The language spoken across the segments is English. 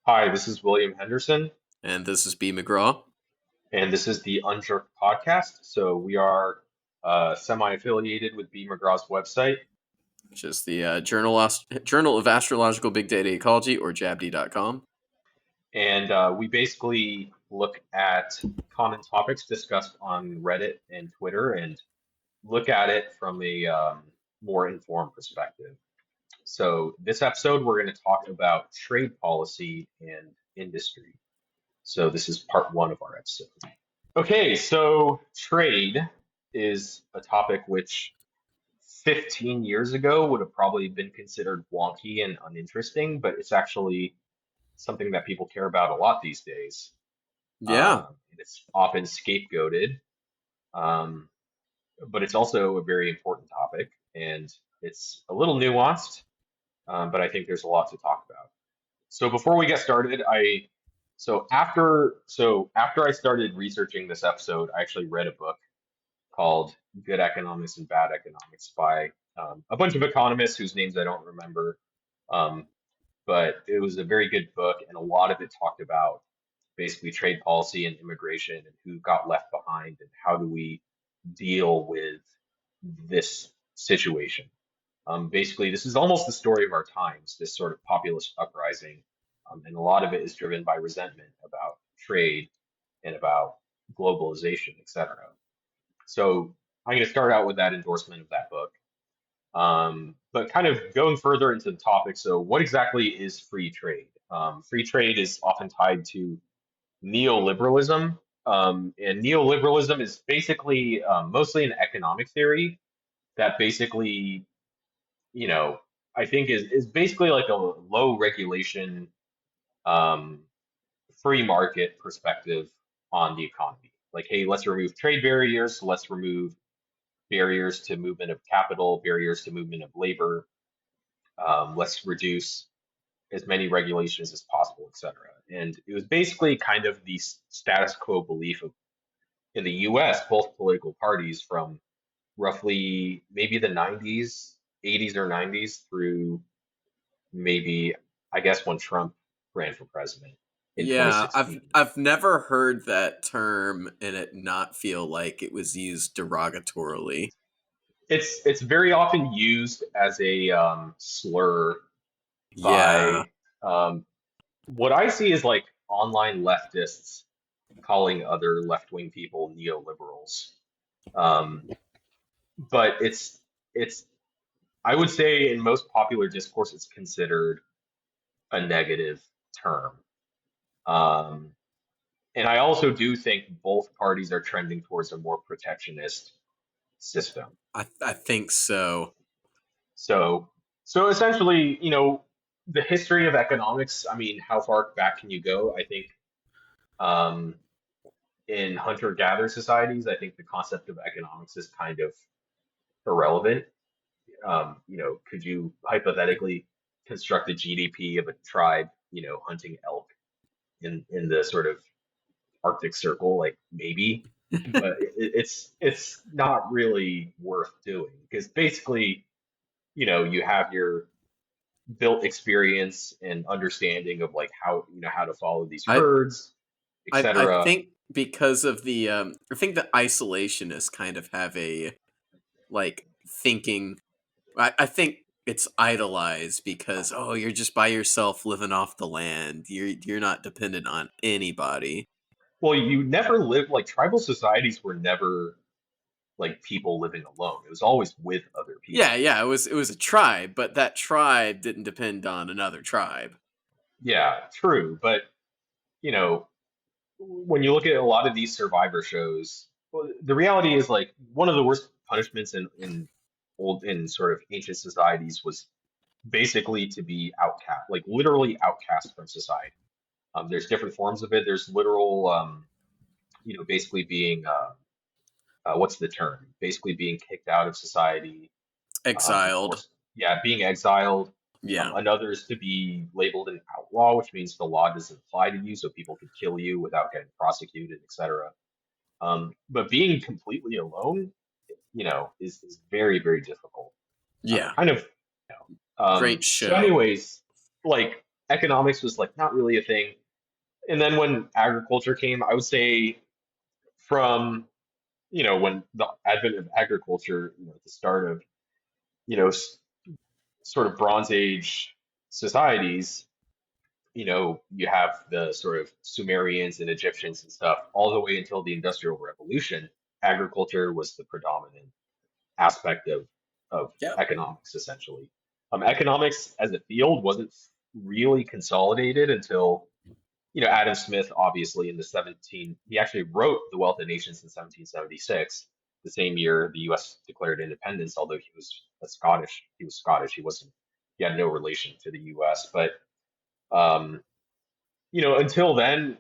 Hi, this is William Henderson, And this is B. McGraw. and this is the Unjerked Podcast. So we are semi-affiliated with B. McGraw's website, Which is the Journal of Astrological Big Data Ecology, or JABD.com. and we basically look at common topics discussed on Reddit and Twitter, and look at it from a more informed perspective. So this episode, we're going to talk about trade policy and industry. So this is part one of our episode. Okay, so trade is a topic which 15 years ago would have probably been considered wonky and uninteresting, but it's actually something that people care about a lot these days. Yeah. And it's often scapegoated, um, but it's also a very important topic, and it's a little nuanced, but I think there's a lot to talk about. So before we get started, after I started researching this episode, I actually read a book called Good Economics and Bad Economics by a bunch of economists whose names I don't remember. Um, but it was a very good book, and a lot of it talked about basically trade policy and immigration and who got left behind and how do we deal with this situation. Basically, this is almost the story of our times, this sort of populist uprising, and a lot of it is driven by resentment about trade and about globalization, etc. So I'm going to start out with that endorsement of that book. But kind of going further into the topic, so what exactly is free trade? Free trade is often tied to neoliberalism, and neoliberalism is basically mostly an economic theory that basically, you know, I think is basically like a low regulation, um, free market perspective on the economy. Like, hey, let's remove trade barriers, let's remove barriers to movement of capital, barriers to movement of labor. Let's reduce as many regulations as possible, et cetera. And it was basically kind of the status quo belief of in the US, both political parties from roughly maybe the 90s, 80s or 90s through maybe, I guess, when Trump ran for president in Yeah, I've 2016. I've never heard that term and it not feel like it was used derogatorily. It's very often used as a slur Yeah. by what I see is like online leftists calling other left-wing people neoliberals. Um, but it's I would say in most popular discourse it's considered a negative term. Um, and I also do think both parties are trending towards a more protectionist system. I think so. So so essentially, the history of economics, I mean, how far back can you go? I think um, in hunter-gatherer societies, I think the concept of economics is kind of irrelevant. Could you hypothetically construct a GDP of a tribe, hunting elk in the sort of Arctic Circle? Like maybe, but it's not really worth doing because basically, you have your built experience and understanding of like how to follow these I herds, I etc. think because of the I think the isolationists kind of have a like thinking. I think it's idolized because you're just by yourself living off the land. You're not dependent on anybody. Well, you never live like tribal societies were never like people living alone. It was always with other Yeah, people. yeah, it was a tribe, but that tribe didn't depend on another tribe. Yeah, true. But, you know, when you look at a lot of these survivor shows, well, the reality is like one of the worst punishments in sort of ancient societies was basically to be outcast, like literally outcast from society. There's different forms of it. There's literal, basically being, what's the term? Basically being kicked out of society, Exiled. forced, yeah, being exiled. Yeah. Another is to be labeled an outlaw, which means the law doesn't apply to you, so people can kill you without getting prosecuted, etc. But being completely alone, is very, very difficult. Yeah. Kind of, Great so show. anyways, like economics was like not really a thing. And then when agriculture came, I would say from, when the advent of agriculture, at the start of, you know, s- sort of Bronze Age societies, you have the sort of Sumerians and Egyptians and stuff, all the way until the Industrial Revolution. Agriculture was the predominant aspect of Yep. economics, essentially. Economics as a field wasn't really consolidated until, Adam Smith, obviously, he actually wrote The Wealth of Nations in 1776, the same year the U.S. declared independence, although he was Scottish, he had no relation to the U.S. But, um, until then,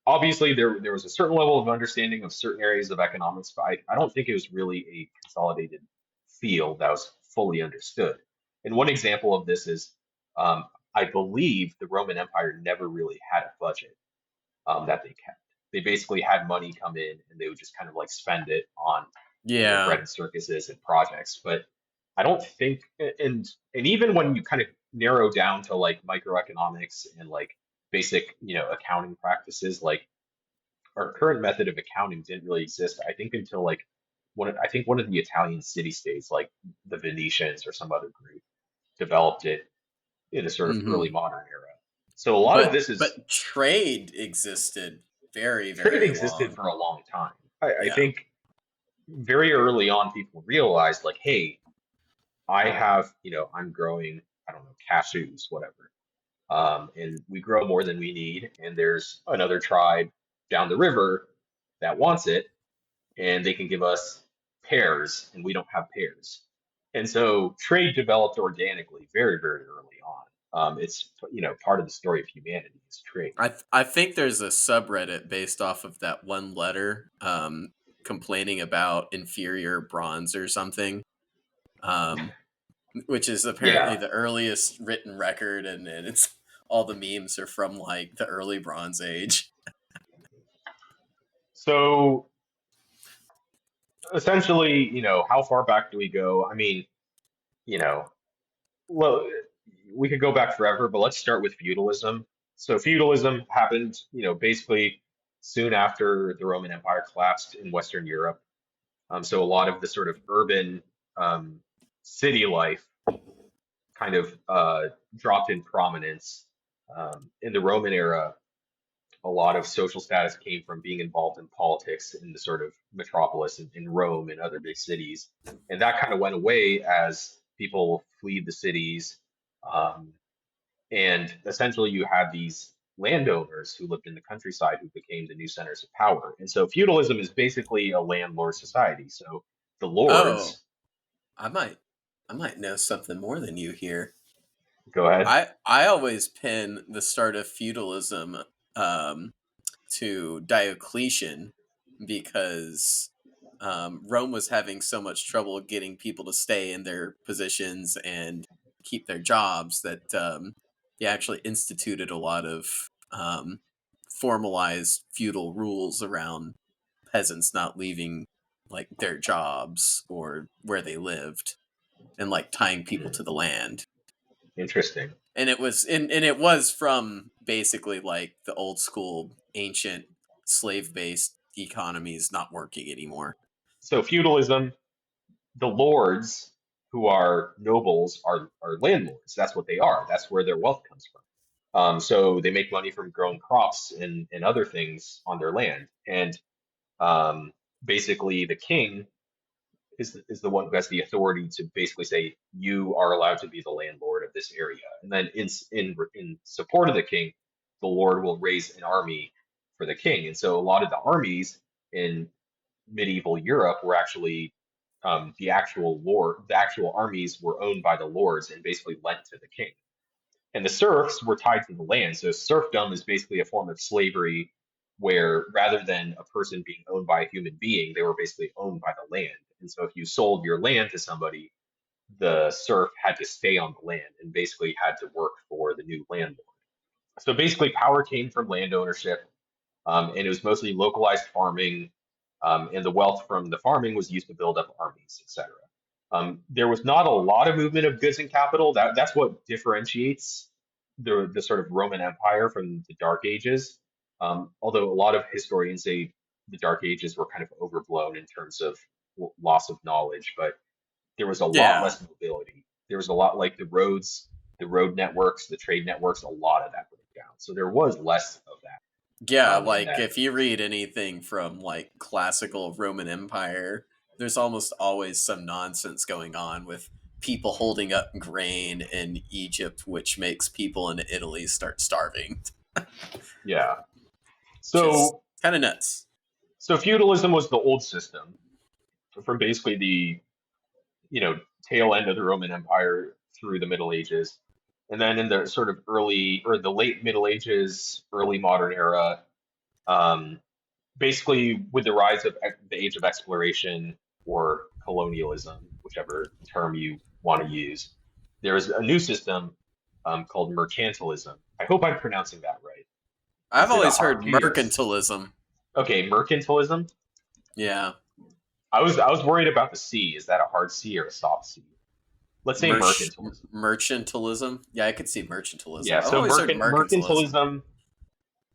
obviously there was a certain level of understanding of certain areas of economics, but I don't think it was really a consolidated field that was fully understood. And one example of this is, I believe the Roman Empire never really had a budget that they kept. They basically had money come in and they would just kind of like spend it on, bread Yeah. and circuses and projects. But I don't think, and even when you kind of narrow down to like microeconomics and like basic, accounting practices, like our current method of accounting didn't really exist, I think, until like one of the Italian city states, like the Venetians or some other group, developed it in a sort of early Hmm. modern era. So a lot of But this is trade existed very, trade very existed long. for a long time. I Yeah. think very early on, people realized like, hey, I'm growing, I don't know, cashews, whatever. And we grow more than we need, and there's another tribe down the river that wants it, and they can give us pears, and we don't have pears. And so trade developed organically very, very early on. It's part of the story of humanity is trade. I think there's a subreddit based off of that one letter, complaining about inferior bronze or something, um, which is apparently Yeah. the earliest written record, and it's all the memes are from like the early Bronze Age. So essentially, how far back do we go? I mean, you know, well, we could go back forever, but let's start with feudalism. So feudalism happened, basically soon after the Roman Empire collapsed in Western Europe. So a lot of the sort of urban um, city life kind of dropped in prominence. In the Roman era, a lot of social status came from being involved in politics in the sort of metropolis in Rome and other big cities. And that kind of went away as people fled the cities. Um, and essentially, you had these landowners who lived in the countryside who became the new centers of power. And so feudalism is basically a landlord society. So the Oh, lords, I might I might know something more than you here. go ahead. I always pin the start of feudalism, um, to Diocletian, because Rome was having so much trouble getting people to stay in their positions and keep their jobs that he actually instituted a lot of um, formalized feudal rules around peasants not leaving like their jobs or where they lived, and like tying people Hmm, to the land. interesting. And it was from basically like the old school ancient slave based economies not working anymore. So feudalism, the lords who are nobles are landlords. That's what they are. That's where their wealth comes from. So they make money from growing crops and other things on their land. And um, basically, the king is the one who has the authority to basically say you are allowed to be the landlord of this area. And then in support of the king, the lord will raise an army for the king. And so a lot of the armies in medieval Europe were actually the actual armies were owned by the lords and basically lent to the king. And the serfs were tied to the land. So serfdom is basically a form of slavery where rather than a person being owned by a human being, they were basically owned by the land. And so if you sold your land to somebody, the serf had to stay on the land and basically had to work for the new landlord. So basically, power came from land ownership, and it was mostly localized farming, and the wealth from the farming was used to build up armies, etc. There was not a lot of movement of goods and capital. That's what differentiates the sort of Roman Empire from the Dark Ages. Although a lot of historians say the Dark Ages were kind of overblown in terms of loss of knowledge, but there was a lot Yeah. less mobility. There was a lot like the roads, the road networks, the trade networks, a lot of that broke down. So there was less of that Yeah, in like that. if you read anything from like classical Roman Empire, there's almost always some nonsense going on with people holding up grain in Egypt, which makes people in Italy start starving, Yeah. which is So kind of nuts. so feudalism was the old system from basically the you know tail end of the Roman Empire through the Middle Ages. And then in the sort of early or the late Middle Ages, early modern era, um, basically with the rise of the age of exploration or colonialism, whichever term you want to use, there is a new system called mercantilism. I hope I'm pronouncing that right. I've Is it a always hard heard P or mercantilism. okay, mercantilism? Yeah. I was worried about the C. Is that a hard C or a soft C? Let's say mercantilism. Mercantilism. Yeah, I could see mercantilism. Yeah, I've so always heard mercantilism. mercantilism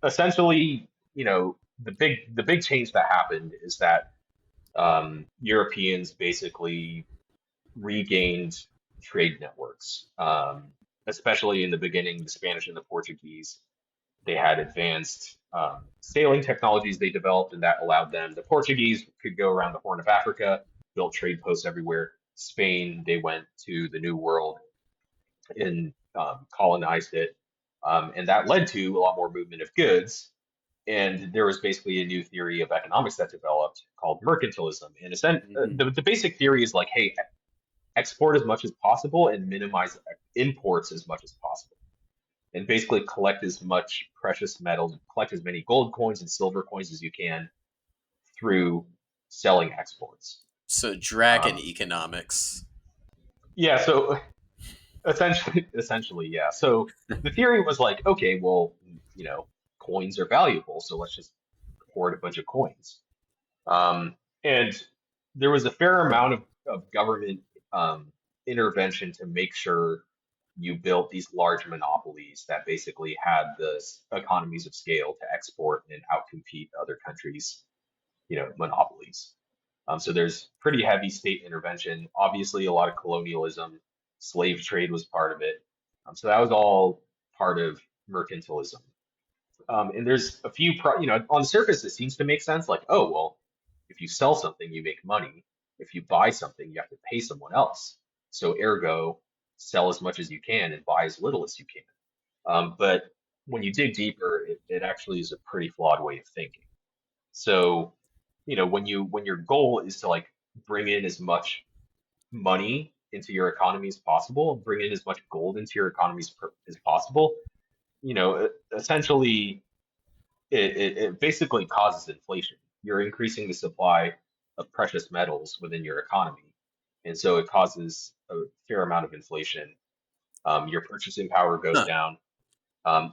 essentially, the big change that happened is that Europeans basically regained trade networks, especially in the beginning, the Spanish and the Portuguese. They had advanced sailing technologies they developed, and that allowed them. The Portuguese could go around the Horn of Africa, built trade posts everywhere. Spain, they went to the New World and colonized it, and that led to a lot more movement of goods. And there was basically a new theory of economics that developed called mercantilism. And Hmm. the basic theory is like, hey, export as much as possible and minimize imports as much as possible. And basically collect as much precious metals, collect as many gold coins and silver coins as you can through selling exports. So dragon Um, economics. yeah, so essentially, yeah. So the theory was like, okay, well, you know, coins are valuable, so let's just hoard a bunch of coins. And there was a fair amount of government um, intervention to make sure you built these large monopolies that basically had the economies of scale to export and outcompete other countries, monopolies. So there's pretty heavy state intervention. Obviously, a lot of colonialism, slave trade was part of it. So that was all part of mercantilism. And there's a few, on the surface, it seems to make sense. Like, oh, well, if you sell something, you make money. If you buy something, you have to pay someone else. So ergo, sell as much as you can and buy as little as you can. But when you dig deeper, it actually is a pretty flawed way of thinking. So, when your goal is to like bring in as much money into your economy as possible, bring in as much gold into your economies as possible, essentially it basically causes inflation. You're increasing the supply of precious metals within your economy. And so it causes a fair amount of inflation. Your purchasing power goes Huh. down.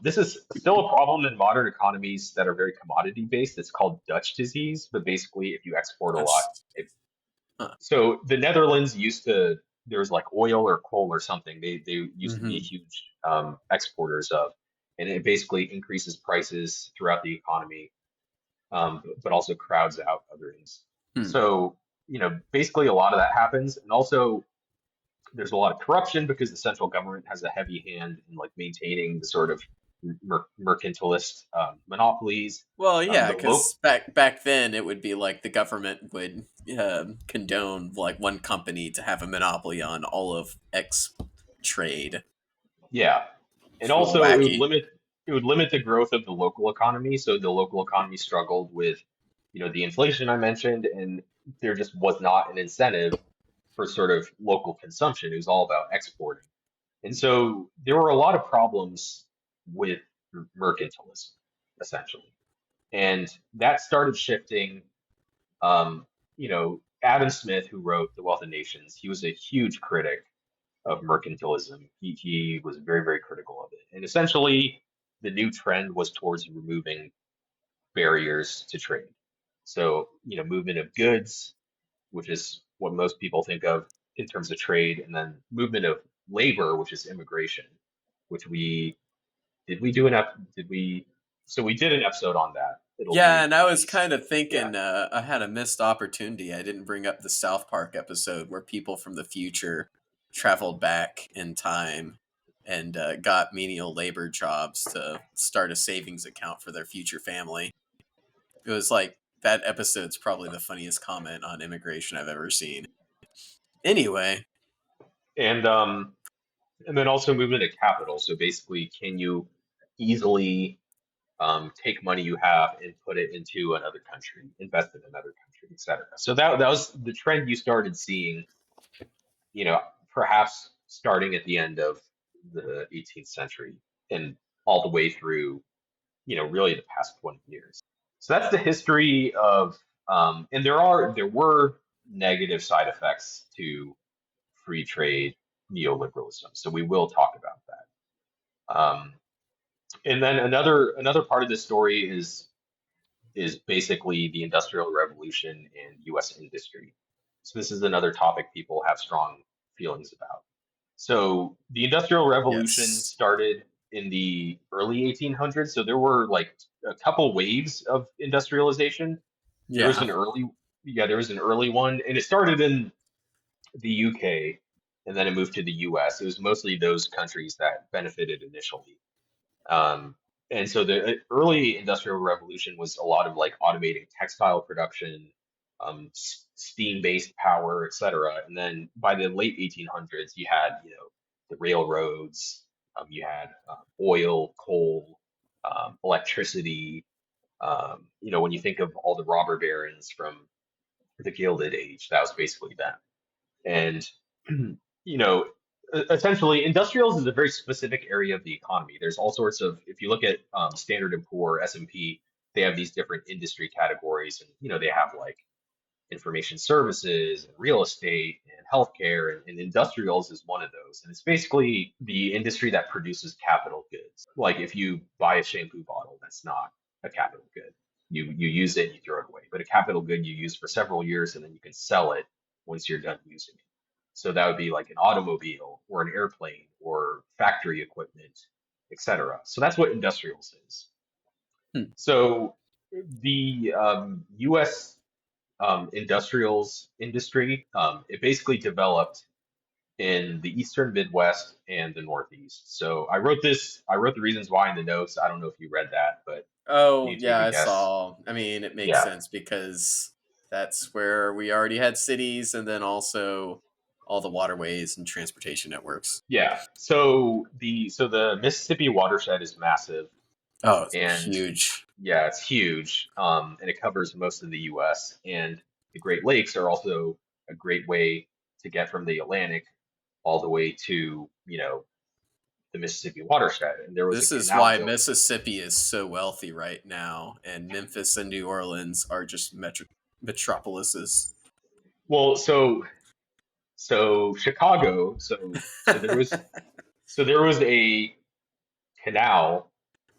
This is still a problem in modern economies that are very commodity based. It's called Dutch disease, but basically, if you export a lot, That's huh. so the Netherlands used to, there was like oil or coal or something they used to be Hmm. huge exporters of, and it basically increases prices throughout the economy, but also crowds out other things. Hmm. So, basically a lot of that happens. And also there's a lot of corruption because the central government has a heavy hand in like maintaining the sort of mercantilist monopolies. Well, yeah, The local, because back then it would be like the government would condone like one company to have a monopoly on all of X trade. yeah. And It's a little also wacky. it would limit the growth of the local economy. So the local economy struggled with, the inflation I mentioned, and there just was not an incentive for sort of local consumption. It was all about exporting. And so there were a lot of problems with mercantilism, essentially. And that started shifting. Adam Smith, who wrote The Wealth of Nations, he was a huge critic of mercantilism. He was very, very critical of it. And essentially, the new trend was towards removing barriers to trade. So, movement of goods, which is what most people think of in terms of trade, and then movement of labor, which is immigration, which we Did we do an ep? Did we? So we did an episode on that. It'll Yeah, be and I was released. kind of Yeah. thinking I had a missed opportunity. I didn't bring up the South Park episode where people from the future traveled back in time and got menial labor jobs to start a savings account for their future family. It was like that episode's probably the funniest comment on immigration I've ever seen. Anyway, And and then also movement of capital. So basically, can you easily take money you have and put it into another country, invest in another country, etc. So that was the trend you started seeing, you know, perhaps starting at the end of the 18th century and all the way through, really the past 20 years. So that's the history of, and there were negative side effects to free trade neoliberalism. So we will talk about that. And then another part of the story is basically the Industrial Revolution and U.S. industry. So this is another topic people have strong feelings about. So the Industrial Revolution yes. started in the early 1800s. So there were like a couple waves of industrialization. There was Yeah. an early, yeah, there was an early one, and it started in the UK, and then it moved to the US. It was mostly those countries that benefited initially. Um, and so the early industrial revolution was a lot of like automating textile production, steam-based power, etc. And then by the late 1800s, you had, the railroads, you had oil, coal, electricity. When you think of all the robber barons from the Gilded Age, that was basically them. And, you know, essentially, industrials is a very specific area of the economy. There's all sorts of, if you look at Standard and Poor, S&P, they have these different industry categories, and they have like information services and real estate and healthcare, and industrials is one of those. And it's basically the industry that produces capital goods. Like if you buy a shampoo bottle, that's not a capital good. You use it and you throw it away. But a capital good you use for several years and then you can sell it once you're done using it. So that would be like an automobile or an airplane or factory equipment, etc. So that's what industrials is. Hmm. So the U.S. Industrials industry, it basically developed in the Eastern Midwest and the Northeast. So I wrote the reasons why in the notes. I don't know if you read that, but can Oh, you take yeah, a I guess? saw. I mean, it makes Yeah. sense because that's where we already had cities and then also all the waterways and transportation networks. Yeah. So the Mississippi watershed is massive, Oh, it's and huge. yeah, it's huge. And it covers most of the U.S. And the Great Lakes are also a great way to get from the Atlantic all the way to, the Mississippi watershed. And there was a This is canal why built. Mississippi is so wealthy right now, and Memphis and New Orleans are just metropolises. Well, so Chicago, so there was a canal.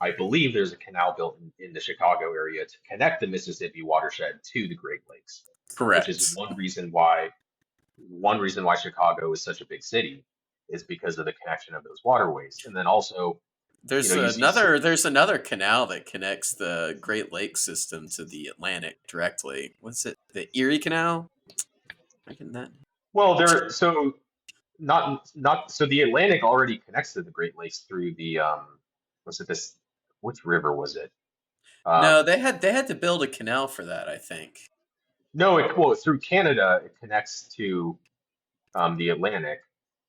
I believe there's a canal built in the Chicago area to connect the Mississippi watershed to the Great Lakes, which is Correct. one reason why Chicago is such a big city is because of the connection of those waterways. And then also, you see, There's another canal that connects the Great Lakes system to the Atlantic directly. What's it? The Erie Canal? Reckon that. well, there, so not so the Atlantic already connects to the Great Lakes through the was it this which river was it? No, Um, they had to build a canal for that, I think. no, well, through Canada it connects to the Atlantic,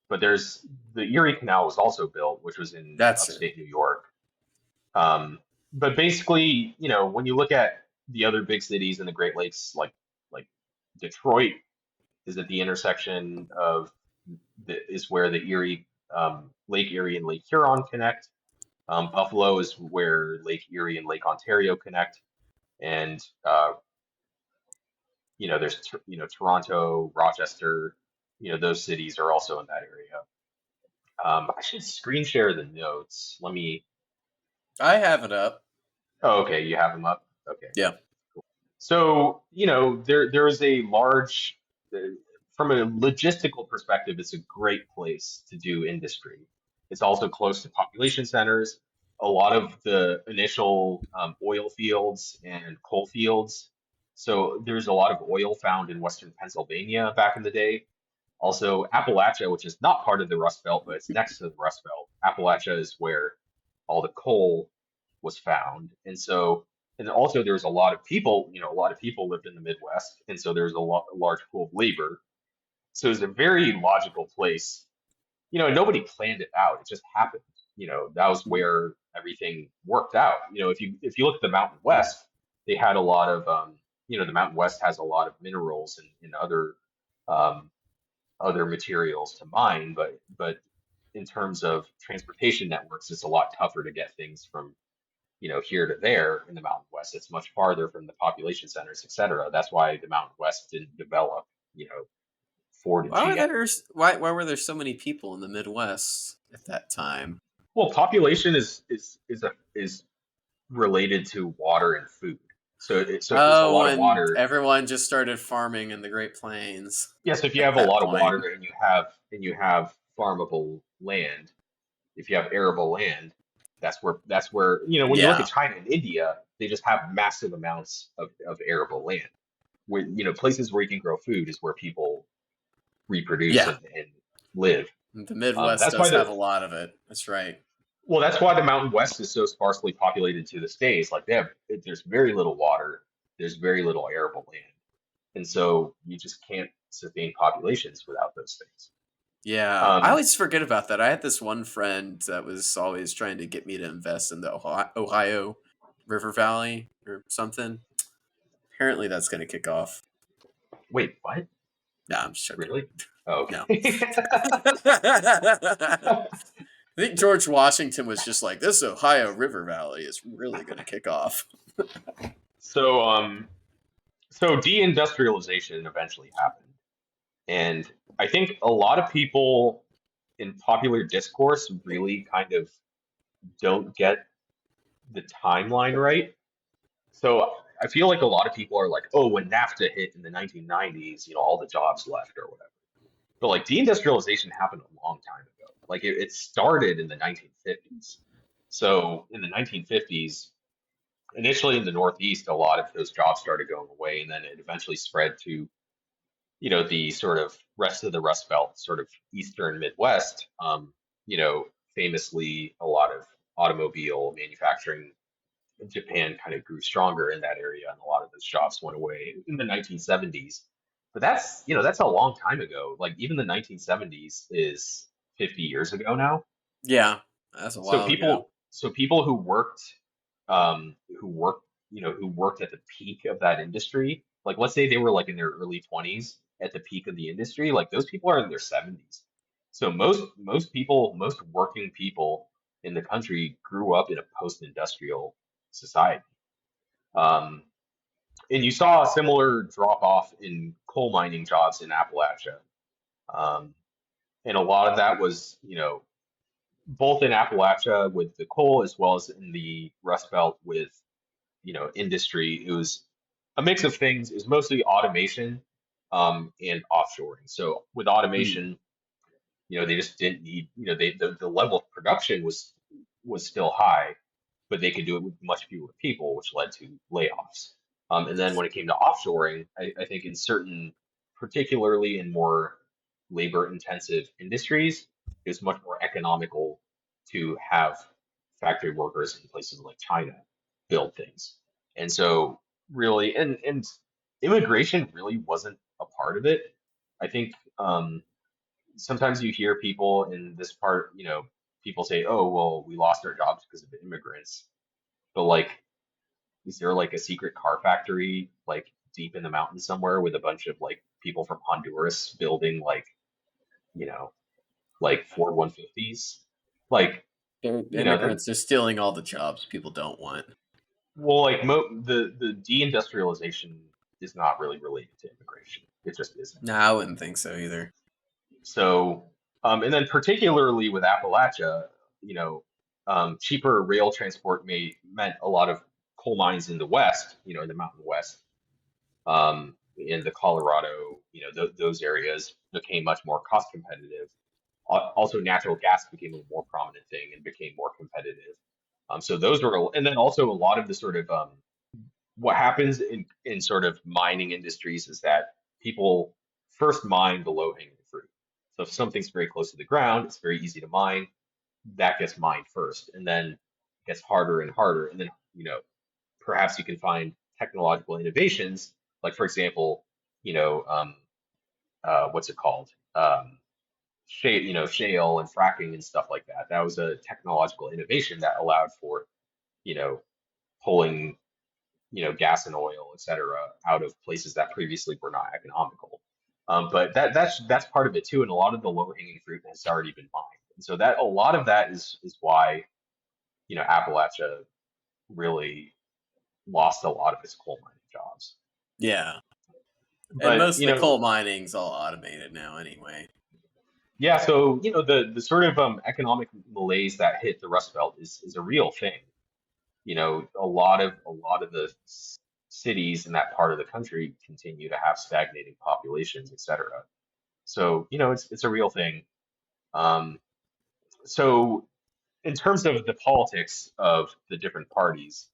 but there's the Erie Canal was also built, which was in That's it. upstate New York. Um, but basically, when you look at the other big cities in the Great Lakes, like Detroit is at the intersection of is where the Erie, Lake Erie and Lake Huron connect. Buffalo is where Lake Erie and Lake Ontario connect, and there's Toronto, Rochester, those cities are also in that area. I should screen share the notes. Let me. I have it up. Oh, okay, you have them up. Okay. Yeah. So, there is a large, uh, from a logistical perspective, it's a great place to do industry. It's also close to population centers. a lot of the initial oil fields and coal fields. So there's a lot of oil found in western Pennsylvania back in the day. Also, Appalachia, which is not part of the Rust Belt, but it's next to the Rust Belt. Appalachia is where all the coal was found. And so, and also there's a lot of people, a lot of people lived in the Midwest. And so there's a large pool of labor. So it's a very logical place. Nobody planned it out. It just happened. That was where everything worked out. If you look at the Mountain West, they had a lot of, the Mountain West has a lot of minerals and um, other materials to mine, but in terms of transportation networks, it's a lot tougher to get things from here to there in the Mountain West. It's much farther from the population centers, et cetera. That's why the Mountain West didn't develop, Ford and Why were GM. why were there so many people in the Midwest at that time? Well, population is related to water and food. So if there's a Oh, lot of and water, everyone just started farming in the Great Plains yes, if you at have a that lot of point. water and you have farmable land, if you have arable land, that's where when you look at Yeah, China and India, they just have massive amounts of arable land. Where places where you can grow food is where people reproduce yeah. and live. The Midwest That's why does have the a lot of it. That's right. Well, that's why the Mountain West is so sparsely populated to this day. It's like there's very little water, there's very little arable land, and so you just can't sustain populations without those things. Yeah, I Um, always forget about that. I had this one friend that was always trying to get me to invest in the Ohio River Valley or something. Apparently, that's going to kick off. Wait, what? Nah, I'm just joking. Really? Oh, No. okay. I think George Washington was just like, this Ohio River Valley is really going to kick off. So, deindustrialization eventually happened, and I think a lot of people in popular discourse really kind of don't get the timeline right. So I feel like a lot of people are like, oh, when NAFTA hit in the 1990s, all the jobs left or whatever. But like deindustrialization happened a long time ago. Like it started in the 1950s. So in the 1950s, initially in the Northeast, a lot of those jobs started going away, and then it eventually spread to, the sort of rest of the Rust Belt, sort of Eastern Midwest. Famously, a lot of automobile manufacturing Japan kind of grew stronger in that area, and a lot of those jobs went away in the 1970s. But that's a long time ago. Like even the 1970s is 50 years ago now. Yeah, that's a So while ago. people who worked at the peak of that industry, like let's say they were like in their early 20s at the peak of the industry, like those people are in their 70s. So most working people in the country grew up in a post-industrial society. Um, and you saw a similar drop off in coal mining jobs in Appalachia. Um, and a lot of that was, both in Appalachia with the coal as well as in the Rust Belt with, industry. It was a mix of things. It was mostly automation, and offshoring. So with Mm. automation, they just didn't need, the level of production was still high, but they could do it with much fewer people, which led to layoffs. And then when it came to offshoring, I think in certain, particularly in more labor-intensive industries, it's much more economical to have factory workers in places like China build things. And so really, and immigration really wasn't a part of it. I think sometimes you hear people in this part, people say, "Oh, well, we lost our jobs because of immigrants." But like, is there like a secret car factory like deep in the mountains somewhere with a bunch of like people from Honduras building like, you know, like Ford 150s? Like, that Immigrants are stealing all the jobs people don't want. well, like the deindustrialization is not really related to immigration. It just isn't. No, I wouldn't think so either. So, and then particularly with Appalachia, cheaper rail transport meant a lot of coal mines in the West, in the Mountain West, in the Colorado, those areas became much more cost competitive. Also, natural gas became a more prominent thing and became more competitive. So those were, and then also a lot of the sort of what happens in sort of mining industries is that people first mine the low hanging fruit. So if something's very close to the ground, it's very easy to mine. That gets mined first, and then it gets harder and harder, and then perhaps you can find technological innovations, like for example, what's it called? Shale and fracking and stuff like that. That was a technological innovation that allowed for, you know, pulling, gas and oil, et cetera, out of places that previously were not economical. But that's part of it too, and a lot of the low-hanging fruit has already been mined. And so that a lot of that is why, Appalachia really lost a lot of its coal mining jobs. Yeah. And But most of the coal mining's all automated now anyway. yeah, so the sort of economic malaise that hit the Rust Belt is a real thing. A lot of the cities in that part of the country continue to have stagnating populations, et cetera. So, it's a real thing. Um, so in terms of the politics of the different parties,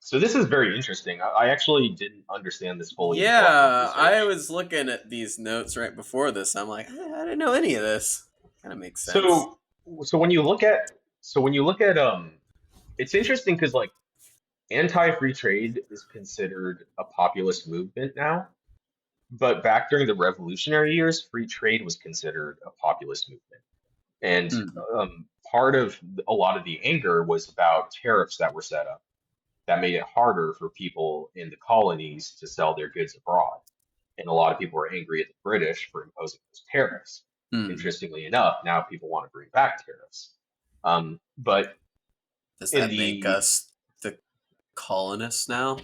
so this is very interesting. I actually didn't understand this fully until I did Yeah, I research. was looking at these notes right before this. I'm like, I didn't know any of this. Kind of makes sense. So, so when you look at it's interesting because like anti-free trade is considered a populist movement now, but back during the revolutionary years, free trade was considered a populist movement. And Hmm. part of a lot of the anger was about tariffs that were set up that made it harder for people in the colonies to sell their goods abroad. And a lot of people were angry at the British for imposing those tariffs. Hmm. Interestingly enough, now people want to bring back tariffs. But Does in that make the us the colonists now?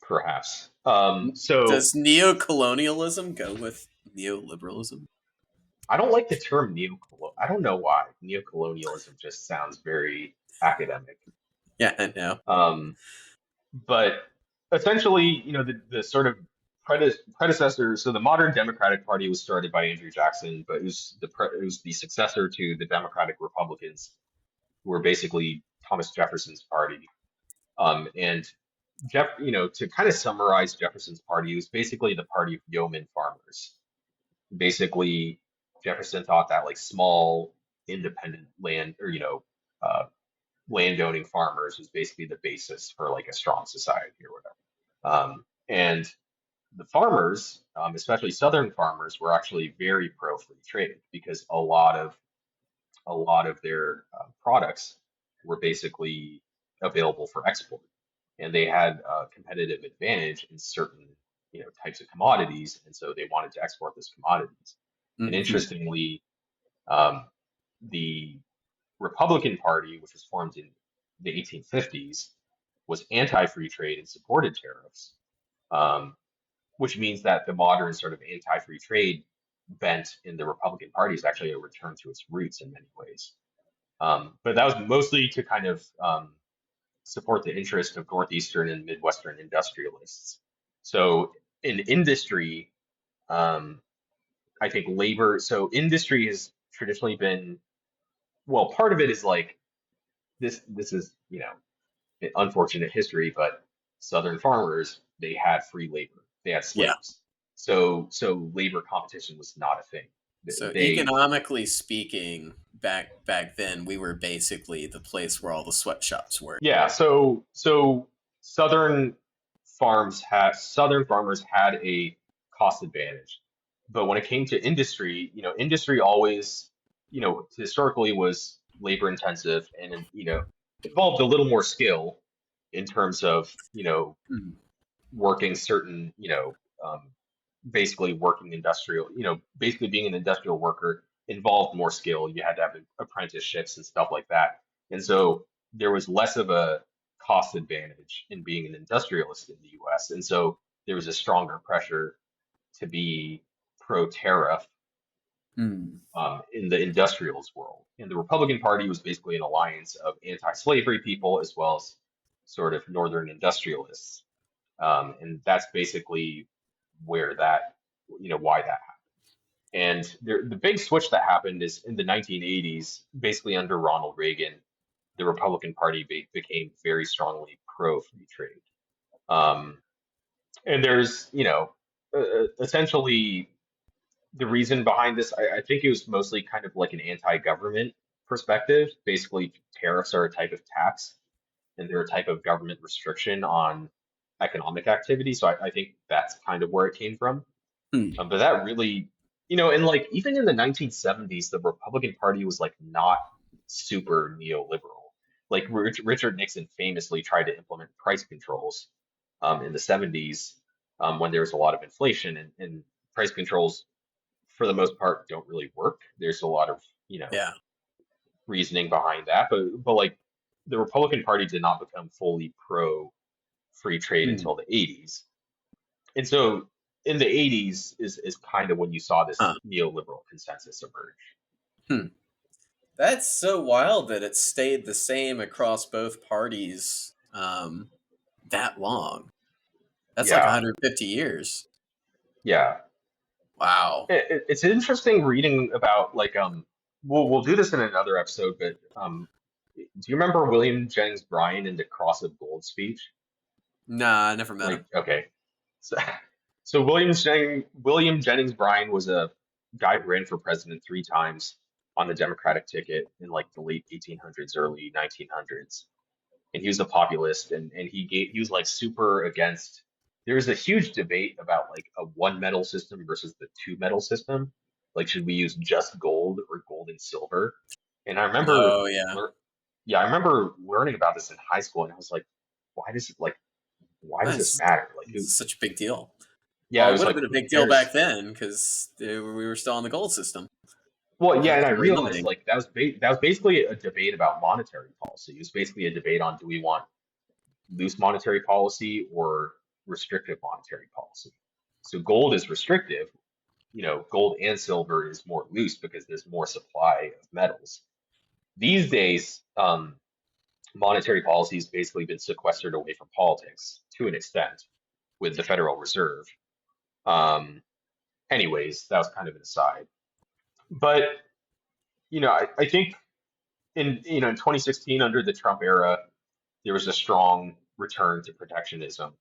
perhaps, so Does neo-colonialism go with neoliberalism? I don't like the term neocolonial. I don't know why. Neocolonialism just sounds very academic. Yeah, I know. Um, but essentially, the sort of predecessor. So the modern Democratic Party was started by Andrew Jackson, but it was the successor to the Democratic Republicans, who were basically Thomas Jefferson's party. And to kind of summarize Jefferson's party, it was basically the party of yeoman farmers. Basically, Jefferson thought that like small, independent land or uh, landowning farmers was basically the basis for like a strong society or whatever. And the farmers, especially Southern farmers, were actually very pro free trade because a lot of their products were basically available for export, and they had a competitive advantage in certain types of commodities, and so they wanted to export those commodities. And Hmm. interestingly, um, the Republican Party, which was formed in the 1850s, was anti-free trade and supported tariffs, um, which means that the modern sort of anti-free trade bent in the Republican Party is actually a return to its roots in many ways. But that was mostly to kind of support the interest of Northeastern and Midwestern industrialists. So in industry, um, I think labor, so industry has traditionally been, well, part of it is like this is, unfortunate history, but Southern farmers, they had free labor. They had Yeah. slaves. So labor competition was not a thing. So They economically speaking, back then, we were basically the place where all the sweatshops were. Yeah, so southern southern farmers had a cost advantage. But when it came to industry, industry always, historically was labor intensive and involved a little more skill in terms of, Mhm. working certain, basically working industrial, basically being an industrial worker involved more skill. You had to have apprenticeships and stuff like that. And so there was less of a cost advantage in being an industrialist in the US. And so there was a stronger pressure to be pro tariff Mm. in the industrials world. And the Republican Party was basically an alliance of anti slavery people as well as sort of northern industrialists. And that's basically where why that happened. And the big switch that happened is in the 1980s, basically under Ronald Reagan. the Republican Party became very strongly pro free trade. Um, and there's, essentially the reason behind this, I think it was mostly kind of like an anti-government perspective. Basically, tariffs are a type of tax and they're a type of government restriction on economic activity. So I think that's kind of where it came from. Hmm. But that really, and like even in the 1970s, the Republican Party was like not super neoliberal. Like Richard Nixon famously tried to implement price controls in the 70s when there was a lot of inflation, and price controls for the most part don't really work. There's a lot of, Yeah. reasoning behind that, but like the Republican Party did not become fully pro free trade Hmm. until the 80s. And so in the 80s is kind of when you saw this Huh. neoliberal consensus emerge. Hmm. That's so wild that it stayed the same across both parties that long. That's like Yeah, 150 years. yeah. Wow. It's interesting reading about like we'll do this in another episode, but do you remember William Jennings Bryan in the Cross of Gold speech? Nah, I never met Like, him. okay. So, so William Jennings Bryan was a guy who ran for president 3 times on the Democratic ticket in like the late 1800s, early 1900s, and he was a populist, and he was like super against. There was a huge debate about like a one metal system versus the two metal system. Like, should we use just gold or gold and silver? And I remember, Oh, yeah. yeah, I remember learning about this in high school, and I was like, why does this That's matter? Like, who? such a big deal. Yeah, Well, it it was would have like, been a who big deal back cares? then because we were still on the gold system. Well, yeah, and I Very realized limiting. like that was basically a debate about monetary policy. It was basically a debate on, do we want loose monetary policy or restrictive monetary policy? So gold is restrictive, gold and silver is more loose because there's more supply of metals. These days, monetary policy has basically been sequestered away from politics to an extent with the Federal Reserve. Um, anyways, that was kind of an aside. But I think in 2016 under the Trump era, there was a strong return to protectionism,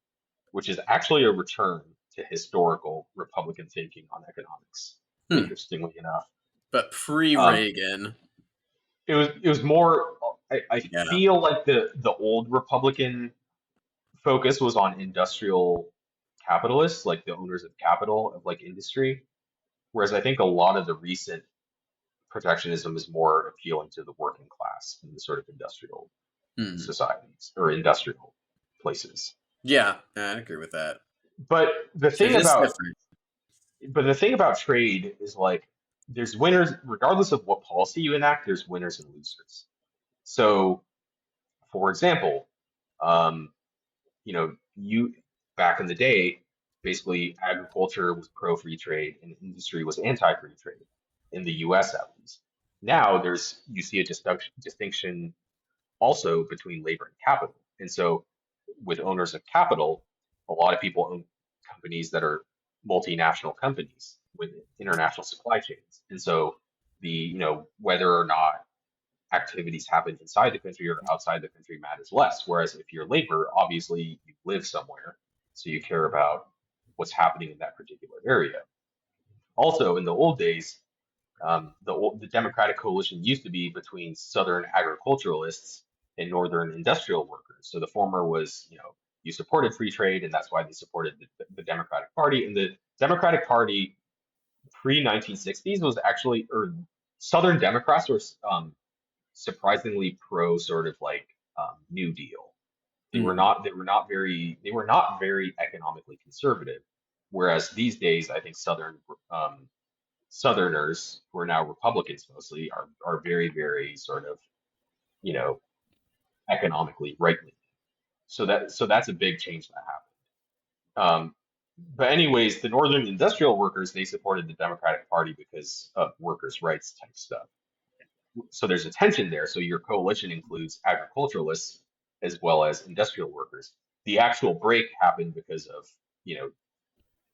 which is actually a return to historical Republican thinking on economics, Hmm. interestingly enough. But Um, pre-Reagan, it was more, I yeah. feel like the old Republican focus was on industrial capitalists, like the owners of capital, of like industry, whereas I think a lot of the recent protectionism is more appealing to the working class in the sort of industrial Hmm. societies or industrial places. Yeah, I agree with that. But the So it thing is about different. but the thing about trade is like there's winners regardless of what policy you enact, there's winners and losers. So, for example, um, you back in the day, basically agriculture was pro free trade and industry was anti free trade in the US at least. Now you see a distinction also between labor and capital. And so with owners of capital, a lot of people own companies that are multinational companies with international supply chains. And so whether or not activities happen inside the country or outside the country matters less. Whereas if you're labor, obviously you live somewhere, so you care about what's happening in that particular area. Also, in the old days, the Democratic coalition used to be between Southern agriculturalists and Northern industrial workers. So the former was, you supported free trade, and that's why they supported the Democratic Party. And the Democratic Party pre 1960s was actually, or Southern Democrats were surprisingly pro sort of like New Deal. Hmm. They were not very economically conservative. Whereas these days, I think um, Southerners, who are now Republicans mostly, are very, very sort of, you know, economically right leaning. So that's a big change that happened. But anyways, the Northern industrial workers, they supported the Democratic Party because of workers' rights type stuff. So there's a tension there. So your coalition includes agriculturalists as well as industrial workers. The actual break happened because of, you know,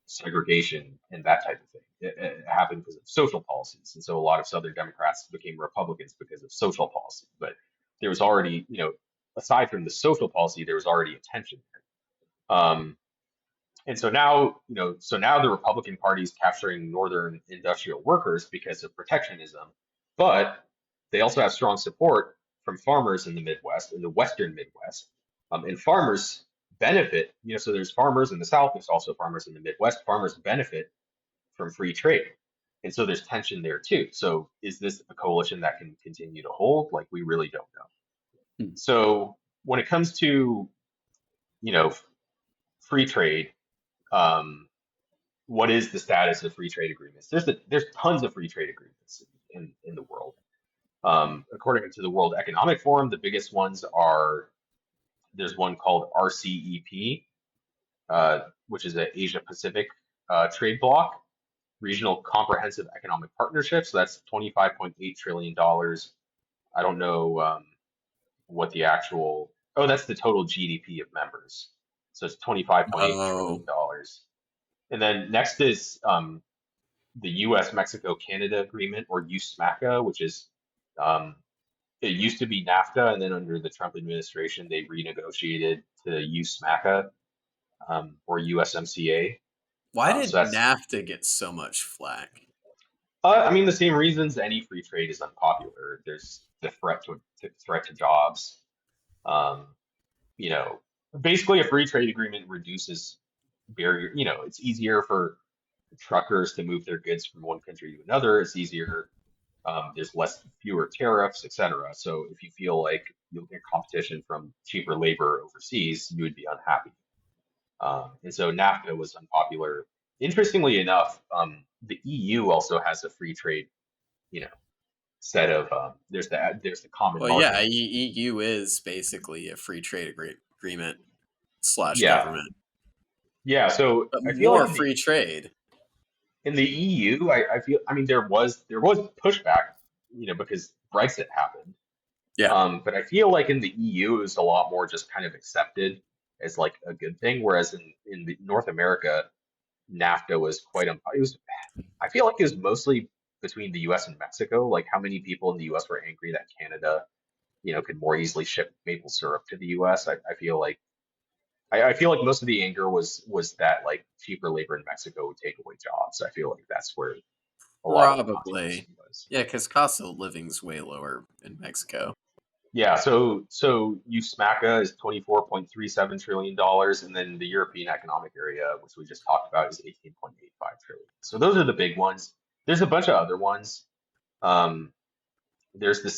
segregation and that type of thing. It happened because of social policies. And so a lot of Southern Democrats became Republicans because of social policy. But there was already, aside from the social policy, there was already a tension there. And so now, the Republican Party is capturing northern industrial workers because of protectionism, but they also have strong support from farmers in the Midwest, in the Western Midwest. And farmers benefit, so there's farmers in the South, there's also farmers in the Midwest. Farmers benefit from free trade. And so there's tension there too. So is this a coalition that can continue to hold? Like, we really don't know. Hmm. So when it comes to, free trade, um, what is the status of free trade agreements? There's tons of free trade agreements in the world. According to the World Economic Forum, the biggest ones are, there's one called RCEP, which is an Asia Pacific trade bloc, Regional Comprehensive Economic Partnership. So that's $25.8 trillion. I don't know what the actual, oh, that's the total GDP of members. So it's $25.8 trillion. Oh, And then next is the U.S. Mexico Canada Agreement, or USMCA, which is it used to be NAFTA, and then under the Trump administration they renegotiated to USMCA, or USMCA. why did So that's NAFTA get so much flack? I mean, the same reasons any free trade is unpopular. There's the threat to jobs. Um, you know, Basically a free trade agreement reduces barrier. It's easier for truckers to move their goods from one country to another. It's easier. There's fewer tariffs, etc. So if you feel like you'll get competition from cheaper labor overseas, you would be unhappy. And so NAFTA was unpopular. Interestingly enough, the EU also has a free trade, you know, set of there's the common Well, yeah, market. EU is basically a free trade agreement slash Yeah, government, yeah. So but I feel like more free trade. in the EU, I feel, I mean, there was pushback, because Brexit happened. Yeah. But I feel like in the EU, it was a lot more just kind of accepted as like a good thing, whereas in North America, NAFTA was it was, I feel like it was mostly between the US and Mexico. Like, how many people in the US were angry that Canada, could more easily ship maple syrup to the US. I feel like most of the anger was that like cheaper labor in Mexico would take away jobs. I feel like that's where a lot of the controversy Probably. was. Yeah, because cost of living's way lower in Mexico. Yeah, so USMACA is $24.37 trillion, and then the European Economic Area, which we just talked about, is 18.85 trillion. So those are the big ones. There's a bunch of other ones. Um, there's the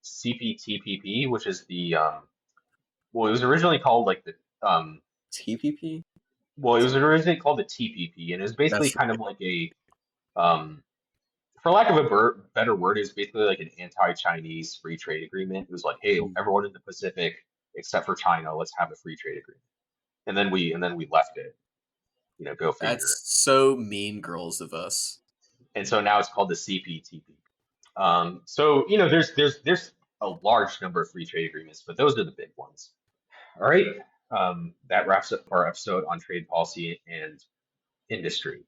CPTPP, which is well, it was originally called like the TPP? well, it was originally called the TPP, and it was basically That's kind right. of like um, for lack of a better word, it was basically like an anti-Chinese free trade agreement. It was like, hey, Mm. everyone in the Pacific except for China, let's have a free trade agreement. And then we left it. Go figure. That's so mean girls of us. And so now it's called the CPTP. So there's a large number of free trade agreements, but those are the big ones. All right. That wraps up our episode on trade policy and industry.